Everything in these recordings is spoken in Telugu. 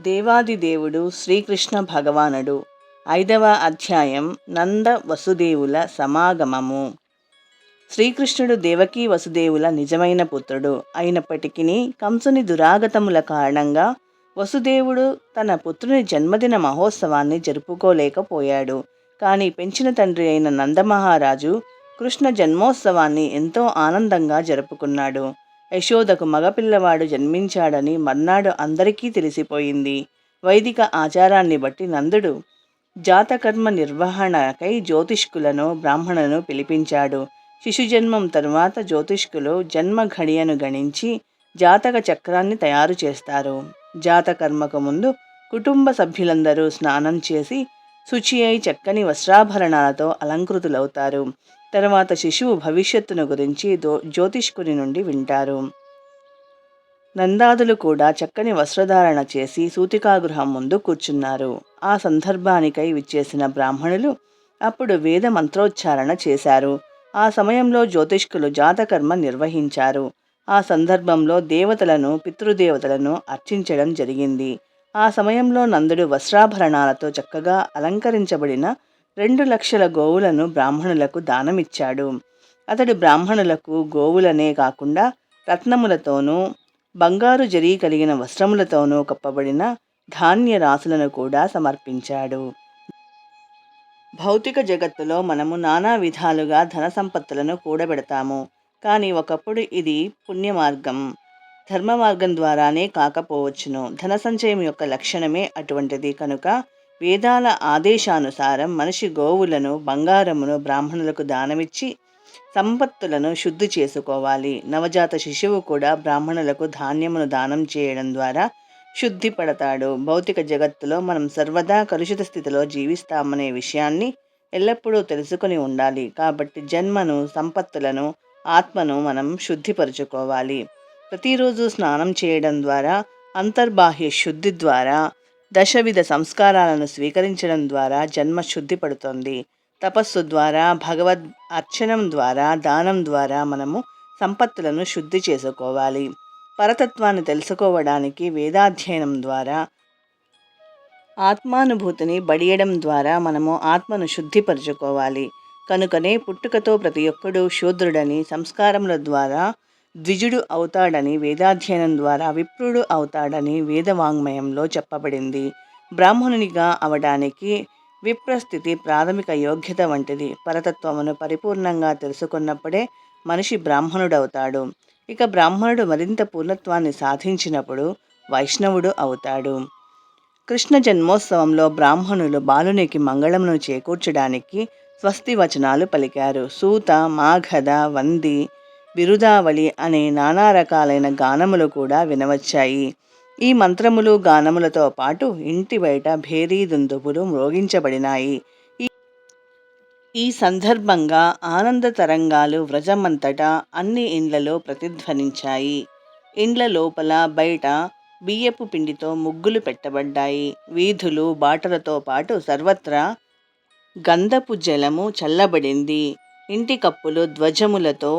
దేవాదిదేవుడు శ్రీకృష్ణ భగవానుడు 5వ అధ్యాయం నంద వసుదేవుల సమాగమము. శ్రీకృష్ణుడు దేవకీ వసుదేవుల నిజమైన పుత్రుడు అయినప్పటికీ కంసుని దురాగతముల కారణంగా వసుదేవుడు తన పుత్రుని జన్మదిన మహోత్సవాన్ని జరుపుకోలేకపోయాడు. కానీ పెంచిన తండ్రి అయిన నందమహారాజు కృష్ణ జన్మోత్సవాన్ని ఎంతో ఆనందంగా జరుపుకున్నాడు. యశోదకు మగపిల్లవాడు జన్మించాడని మర్నాడు అందరికీ తెలిసిపోయింది. వైదిక ఆచారాన్ని బట్టి నందుడు జాతకర్మ నిర్వహణకై జ్యోతిష్కులను బ్రాహ్మణులను పిలిపించాడు. శిశుజన్మం తరువాత జ్యోతిష్కులు జన్మ ఘడియను గణించి జాతక చక్రాన్ని తయారు చేస్తారు. జాతకర్మకు ముందు కుటుంబ సభ్యులందరూ స్నానం చేసి శుచి అయి చక్కని వస్త్రాభరణాలతో అలంకృతులవుతారు. తర్వాత శిశువు భవిష్యత్తును గురించి జ్యోతిష్కుని నుండి వింటారు. నందాదులు కూడా చక్కని వస్త్రధారణ చేసి సూతికాగృహం ముందు కూర్చున్నారు. ఆ సందర్భానికై విచ్చేసిన బ్రాహ్మణులు అప్పుడు వేద మంత్రోచ్చారణ చేశారు. ఆ సమయంలో జ్యోతిష్కులు జాతకర్మ నిర్వహించారు. ఆ సందర్భంలో దేవతలను పితృదేవతలను అర్చించడం జరిగింది. ఆ సమయంలో నందుడు వస్త్రాభరణాలతో చక్కగా అలంకరించబడిన 2 లక్షల గోవులను బ్రాహ్మణులకు దానమిచ్చాడు. అతడు బ్రాహ్మణులకు గోవులనే కాకుండా రత్నములతోనూ బంగారు జరీ కలిగిన వస్త్రములతోనూ కప్పబడిన ధాన్య రాశులను కూడా సమర్పించాడు. భౌతిక జగత్తులో మనము నానా విధాలుగా ధన సంపత్తులను కూడబెడతాము. కానీ ఒకప్పుడు ఇది పుణ్య మార్గం, ధర్మ మార్గం ద్వారానే కాకపోవచ్చును. ధన సంచయం యొక్క లక్షణమే అటువంటిది కనుక వేదాల ఆదేశానుసారం మనిషి గోవులను బంగారమును బ్రాహ్మణులకు దానమిచ్చి సంపత్తులను శుద్ధి చేసుకోవాలి. నవజాత శిశువు కూడా బ్రాహ్మణులకు ధాన్యమును దానం చేయడం ద్వారా శుద్ధి పడతాడు. భౌతిక జగత్తులో మనం సర్వదా కలుషిత స్థితిలో జీవిస్తామనే విషయాన్ని ఎల్లప్పుడూ తెలుసుకొని ఉండాలి. కాబట్టి జన్మను, సంపత్తులను, ఆత్మను మనం శుద్ధిపరుచుకోవాలి. ప్రతిరోజు స్నానం చేయడం ద్వారా, అంతర్బాహ్య శుద్ధి ద్వారా, దశవిధ సంస్కారాలను స్వీకరించడం ద్వారా జన్మ శుద్ధి పడుతుంది. తపస్సు ద్వారా, భగవద్ అర్చనం ద్వారా, దానం ద్వారా మనము సంపత్తులను శుద్ధి చేసుకోవాలి. పరతత్వాన్ని తెలుసుకోవడానికి వేదాధ్యయనం ద్వారా, ఆత్మానుభూతిని బడియడం ద్వారా మనము ఆత్మను శుద్ధిపరచుకోవాలి. కనుకనే పుట్టుకతో ప్రతి ఒక్కడూ శూద్రుడని, సంస్కారముల ద్వారా ద్విజుడు అవుతాడని, వేదాధ్యయనం ద్వారా విప్రుడు అవుతాడని వేదవాంగ్మయంలో చెప్పబడింది. బ్రాహ్మణునిగా అవడానికి విప్రస్థితి ప్రాథమిక యోగ్యత వంటిది. పరతత్వమును పరిపూర్ణంగా తెలుసుకున్నప్పుడే మనిషి బ్రాహ్మణుడవుతాడు. ఇక బ్రాహ్మణుడు మరింత పూర్ణత్వాన్ని సాధించినప్పుడు వైష్ణవుడు అవుతాడు. కృష్ణ జన్మోత్సవంలో బ్రాహ్మణులు బాలునికి మంగళమును చేకూర్చడానికి స్వస్తి వచనాలు పలికారు. సూత, మాఘధ, వంది, బిరుదావళి అనే నానా రకాలైన గానములు కూడా వినవచ్చాయి. ఈ మంత్రములు, గానములతో పాటు ఇంటి బయట భేరీ దుందుబులు మ్రోగించబడినాయి. ఈ సందర్భంగా ఆనంద తరంగాలు వ్రజమంతటా అన్ని ఇండ్లలో ప్రతిధ్వనించాయి. ఇండ్ల లోపల బయట బియ్యపు పిండితో ముగ్గులు పెట్టబడ్డాయి. వీధులు, బాటలతో పాటు సర్వత్రా గంధపు జలము చల్లబడింది. ఇంటి కప్పులు ధ్వజములతో,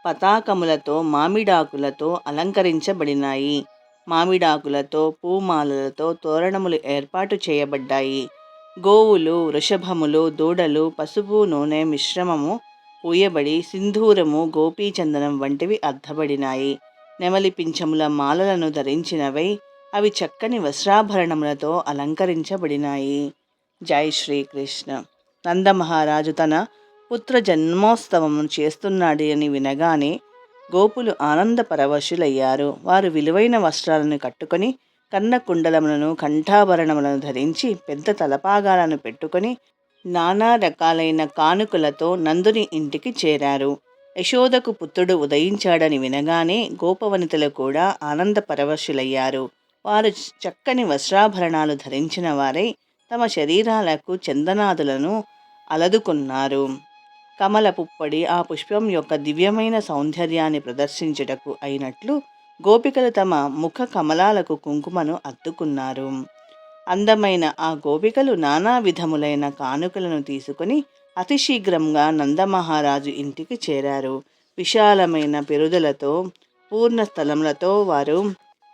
పతాకములతో, మామిడాకులతో అలంకరించబడినాయి. మామిడాకులతో, పూమాలలతో తోరణములు ఏర్పాటు చేయబడ్డాయి. గోవులు, వృషభములు, దూడలు పసుపు నూనె మిశ్రమము పూయబడి సింధూరము, గోపీచందనం వంటివి అద్దబడినాయి. నెమలి పింఛముల మాలలను ధరించినవై అవి చక్కని వస్త్రాభరణములతో అలంకరించబడినాయి. జై శ్రీకృష్ణ. నందమహారాజు తన పుత్ర జన్మోత్సవమును చేస్తున్నాడని వినగానే గోపులు ఆనంద పరవశులయ్యారు. వారు విలువైన వస్త్రాలను కట్టుకొని, కన్నకుండలములను, కంఠాభరణములను ధరించి, పెద్ద తలపాగాలను పెట్టుకొని, నానా రకాలైన కానుకలతో నందుని ఇంటికి చేరారు. యశోదకు పుత్రుడు ఉదయించాడని వినగానే గోపవనితలు కూడా ఆనంద పరవశులయ్యారు. వారు చక్కని వస్త్రాభరణాలు ధరించిన వారై తమ శరీరాలకు చందనాదులను అలదుకున్నారు. కమల పుప్పొడి ఆ పుష్పం యొక్క దివ్యమైన సౌందర్యాన్ని ప్రదర్శించుటకు అయినట్లు గోపికలు తమ ముఖ కమలాలకు కుంకుమను అద్దుకున్నారు. అందమైన ఆ గోపికలు నానా విధములైన కానుకలను తీసుకుని అతి శీఘ్రంగా నందమహారాజు ఇంటికి చేరారు. విశాలమైన పెరుదలతో, పూర్ణ స్థలములతో వారు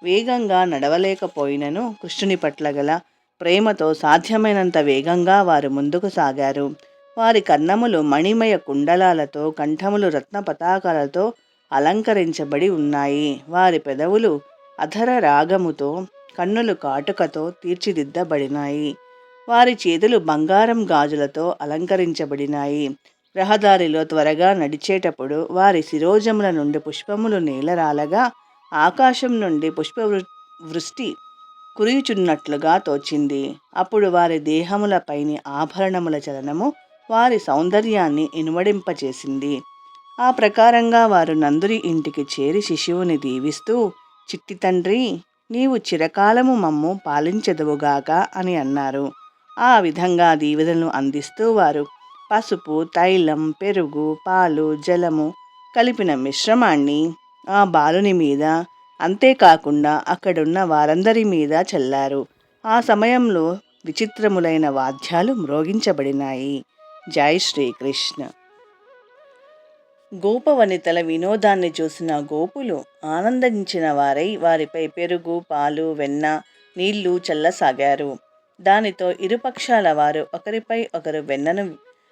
వేగంగా నడవలేకపోయినను కృష్ణుని పట్ల గల ప్రేమతో సాధ్యమైనంత వేగంగా వారు ముందుకు సాగారు. వారి కన్నములు మణిమయ కుండలాలతో, కంఠములు రత్న పతాకాలతో అలంకరించబడి ఉన్నాయి. వారి పెదవులు అధర రాగముతో, కన్నులు కాటుకతో తీర్చిదిద్దబడినాయి. వారి చేతులు బంగారం గాజులతో అలంకరించబడినాయి. రహదారిలో త్వరగా నడిచేటప్పుడు వారి శిరోజముల నుండి పుష్పములు నేలరాలగా, ఆకాశం నుండి వృష్టి కురియుచున్నట్లుగా తోచింది. అప్పుడు వారి దేహములపైని ఆభరణముల చలనము వారి సౌందర్యాన్ని ఇనుమడింపచేసింది. ఆ ప్రకారంగా వారు నందుని ఇంటికి చేరి శిశువుని దీవిస్తూ, చిట్టి తండ్రి, నీవు చిరకాలము మమ్ము పాలించెదవుగాక అని అన్నారు. ఆ విధంగా దీవెనలను అందిస్తూ వారు పసుపు, తైలం, పెరుగు, పాలు, జలము కలిపిన మిశ్రమాన్ని ఆ బాలుని మీద, అంతేకాకుండా అక్కడున్న వారందరి మీద చల్లారు. ఆ సమయంలో విచిత్రములైన వాద్యాలు మ్రోగించబడినాయి. జై శ్రీకృష్ణ. గోపవనితల వినోదాన్ని చూసిన గోపులు ఆనందించిన వారై వారిపై పెరుగు, పాలు, వెన్న, నీళ్లు చల్లసాగారు. దానితో ఇరుపక్షాల వారు ఒకరిపై ఒకరు వెన్నను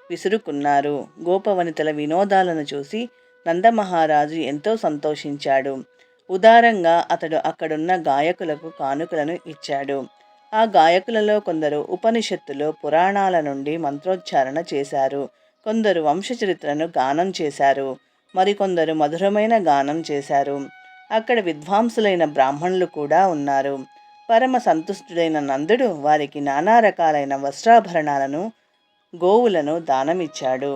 విసురుకున్నారు. గోపవనితల వినోదాలను చూసి నందమహారాజు ఎంతో సంతోషించాడు. ఉదారంగా అతడు అక్కడున్న గాయకులకు కానుకలను ఇచ్చాడు. ఆ గాయకులలో కొందరు ఉపనిషత్తులు, పురాణాల నుండి మంత్రోచ్చారణ చేశారు. కొందరు వంశచరిత్రను గానం చేశారు. మరికొందరు మధురమైన గానం చేశారు. అక్కడ విద్వాంసులైన బ్రాహ్మణులు కూడా ఉన్నారు. పరమ సంతుష్టుడైన నందుడు వారికి నానా రకాలైన వస్త్రాభరణాలను, గోవులను దానమిచ్చాడు.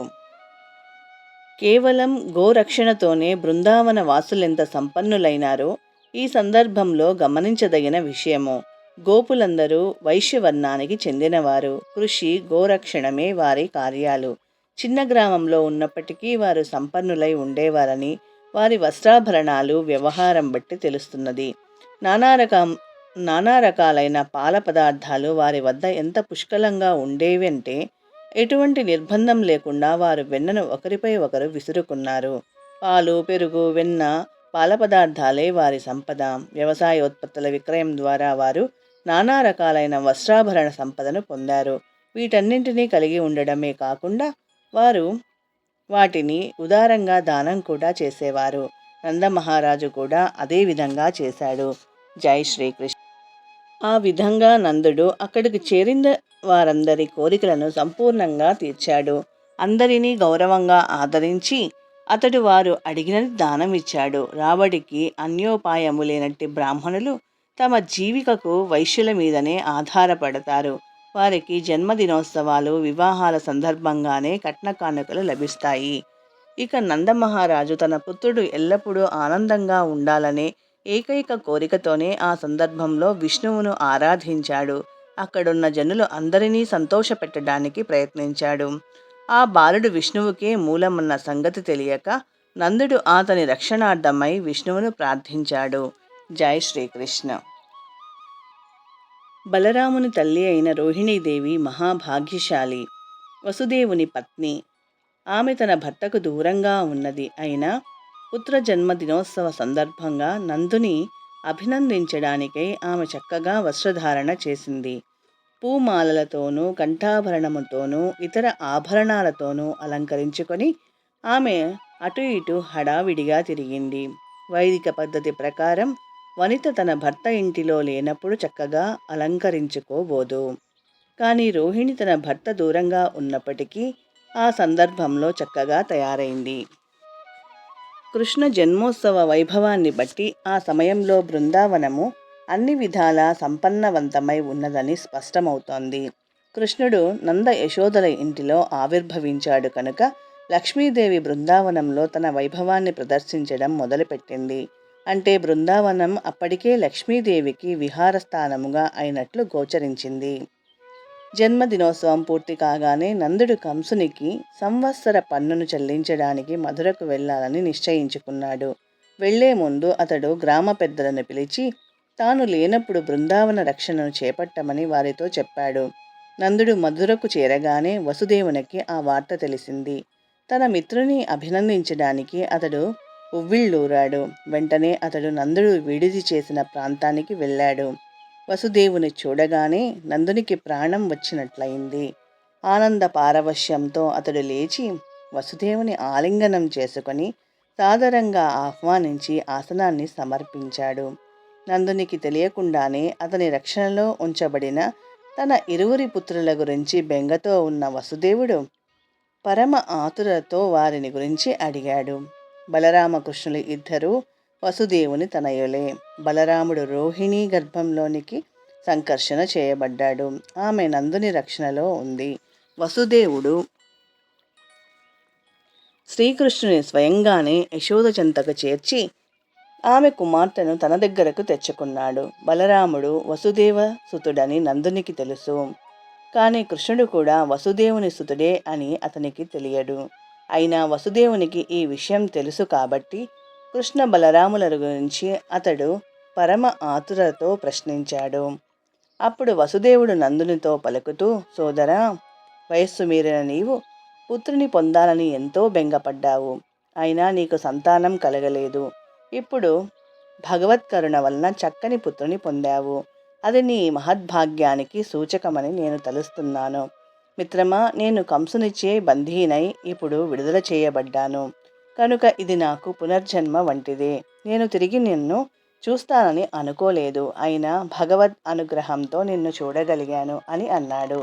కేవలం గోరక్షణతోనే బృందావన వాసులెంత సంపన్నులైనారో ఈ సందర్భంలో గమనించదగిన విషయము. గోపులందరూ వైశ్యవర్ణానికి చెందినవారు. కృషి, గోరక్షణమే వారి కార్యాలు. చిన్న గ్రామంలో ఉన్నప్పటికీ వారు సంపన్నులై ఉండేవారని వారి వస్త్రాభరణాలు, వ్యవహారం బట్టి తెలుస్తున్నది. నానా రకాలైన పాల పదార్థాలు వారి వద్ద ఎంత పుష్కలంగా ఉండేవి అంటే, ఎటువంటి నిర్బంధం లేకుండా వారు వెన్నను ఒకరిపై ఒకరు విసురుకున్నారు. పాలు, పెరుగు, వెన్న, పాల పదార్థాలే వారి సంపద. వ్యవసాయోత్పత్తుల విక్రయం ద్వారా వారు నానా రకాలైన వస్త్రాభరణ సంపదను పొందారు. వీటన్నింటినీ కలిగి ఉండడమే కాకుండా వారు వాటిని ఉదారంగా దానం కూడా చేసేవారు. నందమహారాజు కూడా అదే విధంగా చేశాడు. జై శ్రీకృష్ణ. ఆ విధంగా నందుడు అక్కడికి చేరిన వారందరి కోరికలను సంపూర్ణంగా తీర్చాడు. అందరినీ గౌరవంగా ఆదరించి అతడు వారు అడిగినది దానం ఇచ్చాడు. రాబడికి అన్యోపాయము లేనట్టి బ్రాహ్మణులు తమ జీవికకు వైశ్యుల మీదనే ఆధారపడతారు. వారికి జన్మదినోత్సవాలు, వివాహాల సందర్భంగానే కట్న కానుకలు లభిస్తాయి. ఇక నందమహారాజు తన పుత్రుడు ఎల్లప్పుడూ ఆనందంగా ఉండాలనే ఏకైక కోరికతోనే ఆ సందర్భంలో విష్ణువును ఆరాధించాడు. అక్కడున్న జనులు అందరినీ సంతోషపెట్టడానికి ప్రయత్నించాడు. ఆ బాలుడు విష్ణువుకే మూలమన్న సంగతి తెలియక నందుడు అతని రక్షణార్థమై విష్ణువును ప్రార్థించాడు. జై శ్రీకృష్ణ. బలరాముని తల్లి అయిన రోహిణీదేవి మహాభాగ్యశాలి, వసుదేవుని పత్ని. ఆమె తన భర్తకు దూరంగా ఉన్నది. అయినా పుత్ర జన్మదినోత్సవ సందర్భంగా నందుని అభినందించడానికై ఆమె చక్కగా వస్త్రధారణ చేసింది. పూమాలలతోనూ, కంఠాభరణముతోనూ, ఇతర ఆభరణాలతోనూ అలంకరించుకొని ఆమె అటు ఇటు హడావిడిగా తిరిగింది. వైదిక పద్ధతి ప్రకారం వనిత తన భర్త ఇంటిలో లేనప్పుడు చక్కగా అలంకరించుకోబోదు. కానీ రోహిణి తన భర్త దూరంగా ఉన్నప్పటికీ ఆ సందర్భంలో చక్కగా తయారైంది. కృష్ణ జన్మోత్సవ వైభవాన్ని బట్టి ఆ సమయంలో బృందావనము అన్ని విధాలా సంపన్నవంతమై ఉన్నదని స్పష్టమవుతోంది. కృష్ణుడు నంద యశోదల ఇంటిలో ఆవిర్భవించాడు కనుక లక్ష్మీదేవి బృందావనంలో తన వైభవాన్ని ప్రదర్శించడం మొదలుపెట్టింది. అంటే బృందావనం అప్పటికే లక్ష్మీదేవికి విహారస్థానముగా అయినట్లు గోచరించింది. జన్మదినోత్సవం పూర్తి కాగానే నందుడు కంసునికి సంవత్సర పన్నును చెల్లించడానికి మధురకు వెళ్ళాలని నిశ్చయించుకున్నాడు. వెళ్లే ముందు అతడు గ్రామ పెద్దలను పిలిచి తాను లేనప్పుడు బృందావన రక్షణను చేపట్టమని వారితో చెప్పాడు. నందుడు మధురకు చేరగానే వసుదేవునికి ఆ వార్త తెలిసింది. తన మిత్రుని అభినందించడానికి అతడు ఉవ్విళ్ళూరాడు. వెంటనే అతడు నందుడు విడిది చేసిన ప్రాంతానికి వెళ్ళాడు. వసుదేవుని చూడగానే నందునికి ప్రాణం వచ్చినట్లయింది. ఆనంద పారవశ్యంతో అతడు లేచి వసుదేవుని ఆలింగనం చేసుకొని సాదరంగా ఆహ్వానించి ఆసనాన్ని సమర్పించాడు. నందునికి తెలియకుండానే అతని రక్షణలో ఉంచబడిన తన ఇరువురి పుత్రుల గురించి బెంగతో ఉన్న వసుదేవుడు పరమ ఆతురతో వారిని గురించి అడిగాడు. బలరామకృష్ణులు ఇద్దరూ వసుదేవుని తనయులే. బలరాముడు రోహిణీ గర్భంలోనికి సంకర్షణ చేయబడ్డాడు. ఆమె నందుని రక్షణలో ఉంది. వసుదేవుడు శ్రీకృష్ణుని స్వయంగానే యశోద చెంతకు చేర్చి ఆమె కుమార్తెను తన దగ్గరకు తెచ్చుకున్నాడు. బలరాముడు వసుదేవ సుతుడని నందునికి తెలుసు. కానీ కృష్ణుడు కూడా వసుదేవుని సుతుడే అని అతనికి తెలియడు. అయినా వసుదేవునికి ఈ విషయం తెలుసు కాబట్టి కృష్ణ బలరాముల గురించి అతడు పరమ ఆతురతో ప్రశ్నించాడు. అప్పుడు వసుదేవుడు నందునితో పలుకుతూ, సోదరా, వయస్సు మీరిన నీవు పుత్రుని పొందాలని ఎంతో బెంగపడ్డావు. అయినా నీకు సంతానం కలగలేదు. ఇప్పుడు భగవత్కరుణ వలన చక్కని పుత్రుని పొందావు. అది నీ మహద్భాగ్యానికి సూచకమని నేను తలుస్తున్నాను. మిత్రమా, నేను కంసునిచ్చే బంధీనై ఇప్పుడు విడుదల చేయబడ్డాను. కనుక ఇది నాకు పునర్జన్మ వంటిదే. నేను తిరిగి నిన్ను చూస్తానని అనుకోలేదు. అయినా భగవద్ అనుగ్రహంతో నిన్ను చూడగలిగాను అని అన్నాడు.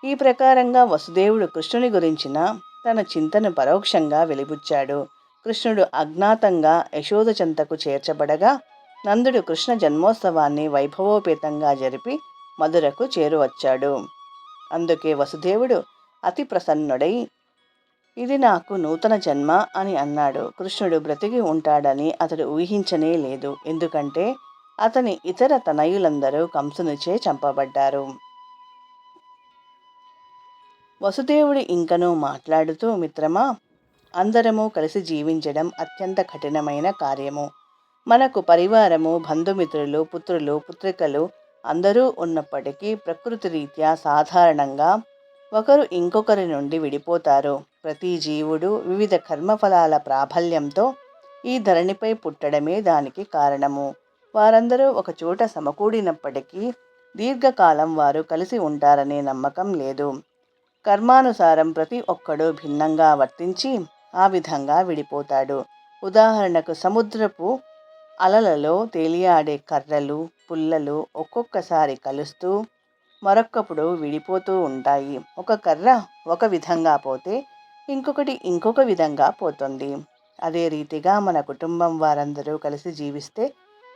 ఈ ప్రకారంగా వసుదేవుడు కృష్ణుని గురించిన తన చింతను పరోక్షంగా వెలిబుచ్చాడు. కృష్ణుడు అజ్ఞాతంగా యశోద చెంతకు చేర్చబడగా నందుడు కృష్ణ జన్మోత్సవాన్ని వైభవోపేతంగా జరిపి మధురకు చేరువచ్చాడు. అందుకే వసుదేవుడు అతి ప్రసన్నుడై, ఇది నాకు నూతన జన్మ అని అన్నాడు. కృష్ణుడు బ్రతికి ఉంటాడని అతడు ఊహించనే లేదు. ఎందుకంటే అతని ఇతర తనయులందరూ కంసునిచే చంపబడ్డారు. వసుదేవుడు ఇంకనూ మాట్లాడుతూ, మిత్రమా, అందరము కలిసి జీవించడం అత్యంత కఠినమైన కార్యము. మనకు పరివారము, బంధుమిత్రులు, పుత్రులు, పుత్రికలు అందరూ ఉన్నప్పటికీ ప్రకృతి రీత్యా సాధారణంగా ఒకరు ఇంకొకరి నుండి విడిపోతారు. ప్రతి జీవుడు వివిధ కర్మఫలాల ప్రాబల్యంతో ఈ ధరణిపై పుట్టడమే దానికి కారణము. వారందరూ ఒకచోట సమకూడినప్పటికీ దీర్ఘకాలం వారు కలిసి ఉంటారనే నమ్మకం లేదు. కర్మానుసారం ప్రతి ఒక్కడూ భిన్నంగా వర్తించి ఆ విధంగా విడిపోతాడు. ఉదాహరణకు సముద్రపు అలలలో తేలియాడే కర్రలు, పుల్లలు ఒక్కొక్కసారి కలుస్తూ మరొక్కప్పుడు విడిపోతూ ఉంటాయి. ఒక కర్ర ఒక విధంగా పోతే ఇంకొకటి ఇంకొక విధంగా పోతుంది. అదే రీతిగా మన కుటుంబం వారందరూ కలిసి జీవిస్తే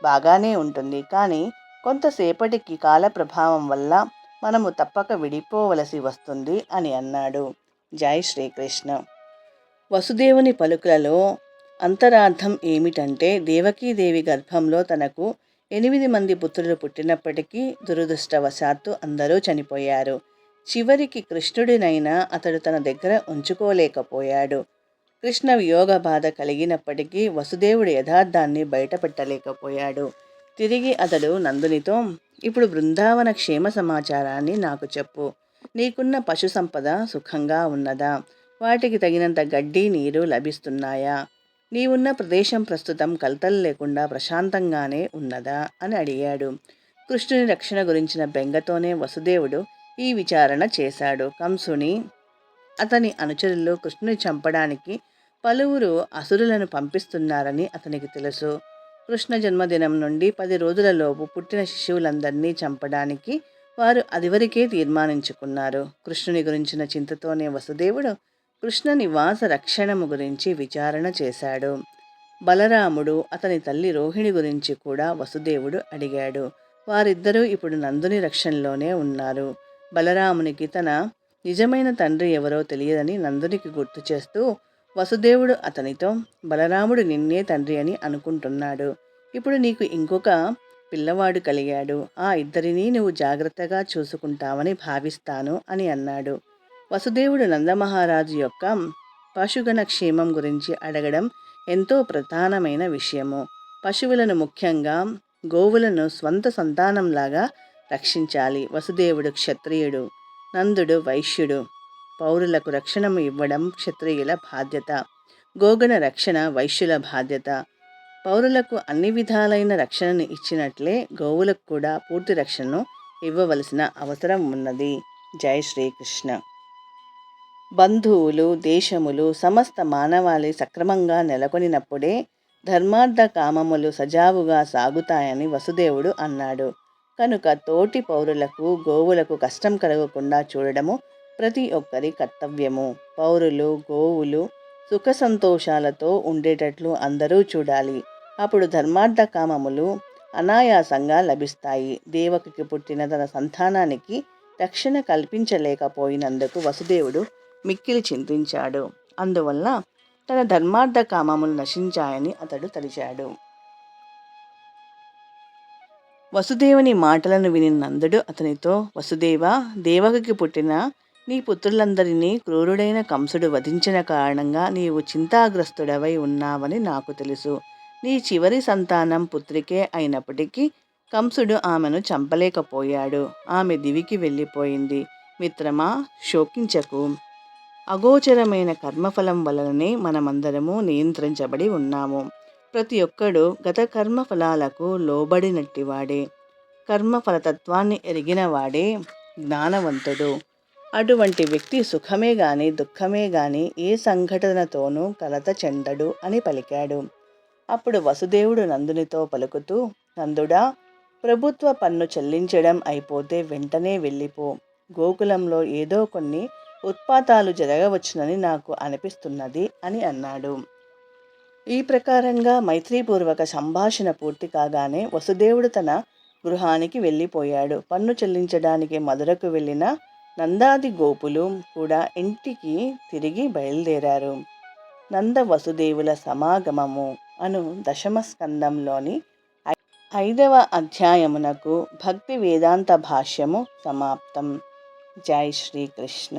బాగానే ఉంటుంది. కానీ కొంతసేపటికి కాల ప్రభావం వల్ల మనము తప్పక విడిపోవలసి వస్తుంది అని అన్నాడు. జై శ్రీకృష్ణ. వసుదేవుని పలుకులలో అంతరార్థం ఏమిటంటే, దేవకీదేవి గర్భంలో తనకు 8 మంది పుత్రులు పుట్టినప్పటికీ దురదృష్టవశాత్తు అందరూ చనిపోయారు. చివరికి కృష్ణుడినైనా అతడు తన దగ్గర ఉంచుకోలేకపోయాడు. కృష్ణ వియోగ బాధ కలిగినప్పటికీ వసుదేవుడు యథార్థాన్ని బయటపెట్టలేకపోయాడు. తిరిగి అతడు నందునితో, ఇప్పుడు బృందావన క్షేమ సమాచారాన్ని నాకు చెప్పు. నీకున్న పశు సంపద సుఖంగా ఉన్నదా? వాటికి తగినంత గడ్డి, నీరు లభిస్తున్నాయా? నీవున్న ప్రదేశం ప్రస్తుతం కలతలు లేకుండా ప్రశాంతంగానే ఉన్నదా అని అడిగాడు. కృష్ణుని రక్షణ గురించిన బెంగతోనే వసుదేవుడు ఈ విచారణ చేశాడు. కంసుని అతని అనుచరులు కృష్ణుని చంపడానికి పలువురు అసురులను పంపిస్తున్నారని అతనికి తెలుసు. కృష్ణ జన్మదినం నుండి 10 రోజులలోపు పుట్టిన శిశువులందరినీ చంపడానికి వారు అదివరకే తీర్మానించుకున్నారు. కృష్ణుని గురించిన చింతతోనే వసుదేవుడు కృష్ణ నివాస రక్షణము గురించి విచారణ చేశాడు. బలరాముడు, అతని తల్లి రోహిణి గురించి కూడా వసుదేవుడు అడిగాడు. వారిద్దరూ ఇప్పుడు నందుని రక్షణలోనే ఉన్నారు. బలరామునికి తన నిజమైన తండ్రి ఎవరో తెలియదని నందునికి గుర్తు చేస్తూ వసుదేవుడు అతనితో, బలరాముడు నిన్నే తండ్రి అని అనుకుంటున్నాడు. ఇప్పుడు నీకు ఇంకొక పిల్లవాడు కలిగాడు. ఆ ఇద్దరినీ నువ్వు జాగ్రత్తగా చూసుకుంటావని భావిస్తాను అని అన్నాడు. వసుదేవుడు నందమహారాజు యొక్క పశుగణ క్షేమం గురించి అడగడం ఎంతో ప్రధానమైన విషయము. పశువులను, ముఖ్యంగా గోవులను స్వంత సంతానంలాగా రక్షించాలి. వసుదేవుడు క్షత్రియుడు, నందుడు వైశ్యుడు. పౌరులకు రక్షణము ఇవ్వడం క్షత్రియుల బాధ్యత. గోగణ రక్షణ వైశ్యుల బాధ్యత. పౌరులకు అన్ని విధాలైన రక్షణను ఇచ్చినట్లే గోవులకు కూడా పూర్తి రక్షణను ఇవ్వవలసిన అవసరం ఉన్నది. జై శ్రీకృష్ణ. బంధువులు, దేశములు, సమస్త మానవాళి సక్రమంగా నెలకొనినప్పుడే ధర్మార్థ కామములు సజావుగా సాగుతాయని వసుదేవుడు అన్నాడు. కనుక తోటి పౌరులకు, గోవులకు కష్టం కలగకుండా చూడడము ప్రతి ఒక్కరి కర్తవ్యము. పౌరులు, గోవులు సుఖ సంతోషాలతో ఉండేటట్లు అందరూ చూడాలి. అప్పుడు ధర్మార్థ కామములు అనాయాసంగా లభిస్తాయి. దేవకికి పుట్టిన తన సంతానానికి రక్షణ కల్పించలేకపోయినందుకు వసుదేవుడు మిక్కిలి చింతించాడు. అందువల్ల తన ధర్మార్థ కామములు నశించాయని అతడు తలిచాడు. వసుదేవుని మాటలను విని నందుడు అతనితో, వసుదేవా, దేవకికి పుట్టిన నీ పుత్రులందరినీ క్రూరుడైన కంసుడు వధించిన కారణంగా నీవు చింతాగ్రస్తుడవై ఉన్నావని నాకు తెలుసు. నీ చివరి సంతానం పుత్రికే అయినప్పటికీ కంసుడు ఆమెను చంపలేకపోయాడు. ఆమె దివికి వెళ్ళిపోయింది. మిత్రమా, శోకించకు. అగోచరమైన కర్మఫలం వలననే మనమందరము నియంత్రించబడి ఉన్నాము. ప్రతి ఒక్కడు గత కర్మఫలాలకు లోబడినట్టివాడే. కర్మఫలతత్వాన్ని ఎరిగినవాడే జ్ఞానవంతుడు. అటువంటి వ్యక్తి సుఖమే గాని దుఃఖమే గాని ఏ సంఘటనతోనూ కలత చెందడు అని పలికాడు. అప్పుడు వసుదేవుడు నందునితో పలుకుతూ, నందుడా, ప్రభుత్వ పన్ను చెల్లించడం అయిపోతే వెంటనే వెళ్ళిపో. గోకులంలో ఏదో కొన్ని ఉత్పాతాలు జరగవచ్చునని నాకు అనిపిస్తున్నది అని అన్నాడు. ఈ ప్రకారంగా మైత్రీపూర్వక సంభాషణ పూర్తి కాగానే వసుదేవుడు తన గృహానికి వెళ్ళిపోయాడు. పన్ను చెల్లించడానికి మధురకు వెళ్ళిన నందాది గోపులు కూడా ఇంటికి తిరిగి బయలుదేరారు. నంద వసుదేవుల సమాగమము అను దశమ స్కందంలోని 5వ అధ్యాయమునకు భక్తి వేదాంత భాష్యము సమాప్తం. జై శ్రీకృష్ణ.